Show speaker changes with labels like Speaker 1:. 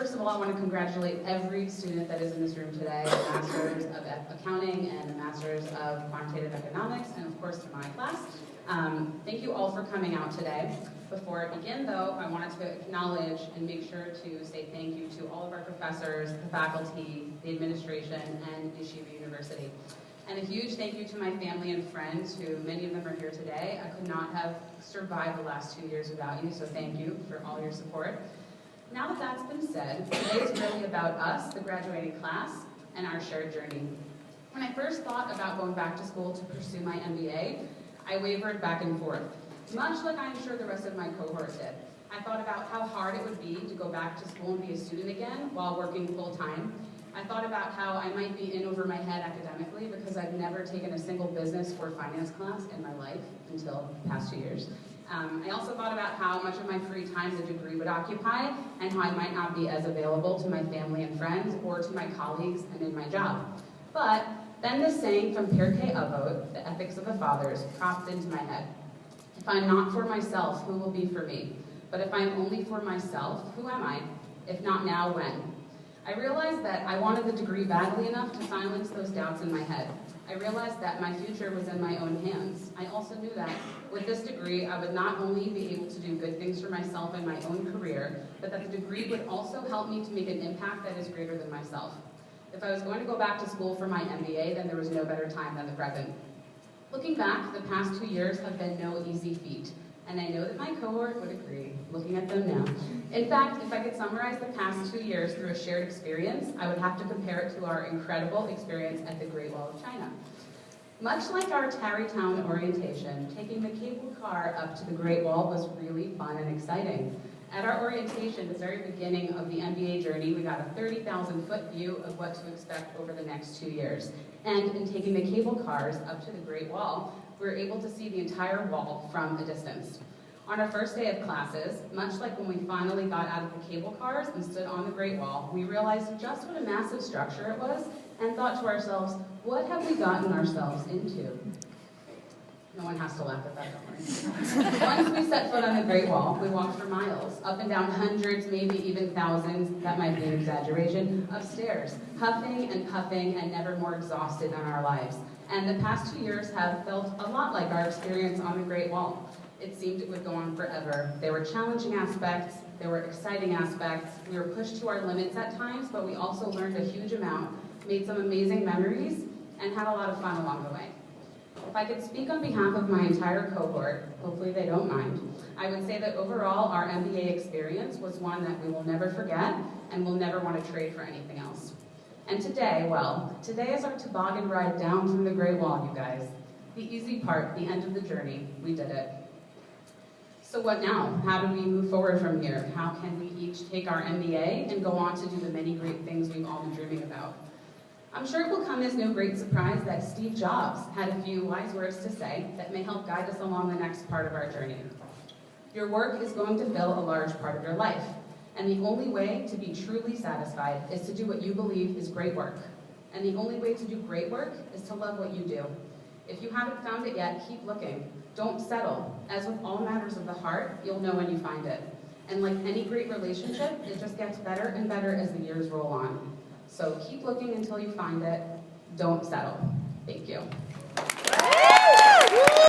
Speaker 1: First of all, I want to congratulate every student that is in this room today, the Masters of Accounting and the Masters of Quantitative Economics, and of course to my class. Thank you all for coming out today. Before I begin though, I wanted to acknowledge and make sure to say thank you to all of our professors, the faculty, the administration, and Yeshiva University. And a huge thank you to my family and friends, who many of them are here today. I could not have survived the last 2 years without you, so thank you for all your support. Now that that's been said, today is really about us, the graduating class, and our shared journey. When I first thought about going back to school to pursue my MBA, I wavered back and forth, much like I'm sure the rest of my cohort did. I thought about how hard it would be to go back to school and be a student again while working full-time. I thought about how I might be in over my head academically because I've never taken a single business or finance class in my life until the past 2 years. I also thought about how much of my free time the degree would occupy and how I might not be as available to my family and friends or to my colleagues and in my job. But then this saying from Pirkei Avot, the Ethics of the Fathers, popped into my head. If I'm not for myself, who will be for me? But if I'm only for myself, who am I? If not now, when? I realized that I wanted the degree badly enough to silence those doubts in my head. I realized that my future was in my own hands. I also knew that with this degree, I would not only be able to do good things for myself and my own career, but that the degree would also help me to make an impact that is greater than myself. If I was going to go back to school for my MBA, then there was no better time than the present. Looking back, the past 2 years have been no easy feat, and I know that my cohort would agree, looking at them now. In fact, if I could summarize the past 2 years through a shared experience, I would have to compare it to our incredible experience at the Great Wall of China. Much like our Tarrytown orientation, taking the cable car up to the Great Wall was really fun and exciting. At our orientation, the very beginning of the MBA journey, we got a 30,000-foot view of what to expect over the next 2 years. And in taking the cable cars up to the Great Wall, we were able to see the entire wall from a distance. On our first day of classes, much like when we finally got out of the cable cars and stood on the Great Wall, we realized just what a massive structure it was and thought to ourselves, what have we gotten ourselves into? No one has to laugh at that, don't worry. Once we set foot on the Great Wall, we walked for miles, up and down hundreds, maybe even thousands, that might be an exaggeration, of stairs, huffing and puffing and never more exhausted in our lives. And the past 2 years have felt a lot like our experience on the Great Wall. It seemed it would go on forever. There were challenging aspects, there were exciting aspects, we were pushed to our limits at times, but we also learned a huge amount, made some amazing memories, and had a lot of fun along the way. If I could speak on behalf of my entire cohort, hopefully they don't mind, I would say that overall our MBA experience was one that we will never forget and will never want to trade for anything else. And today, well, today is our toboggan ride down from the Great Wall, you guys. The easy part, the end of the journey, we did it. So what now? How do we move forward from here? How can we each take our MBA and go on to do the many great things we've all been dreaming about? I'm sure it will come as no great surprise that Steve Jobs had a few wise words to say that may help guide us along the next part of our journey. Your work is going to fill a large part of your life, and the only way to be truly satisfied is to do what you believe is great work. And the only way to do great work is to love what you do. If you haven't found it yet, keep looking. Don't settle. As with all matters of the heart, you'll know when you find it. And like any great relationship, it just gets better and better as the years roll on. So keep looking until you find it. Don't settle. Thank you.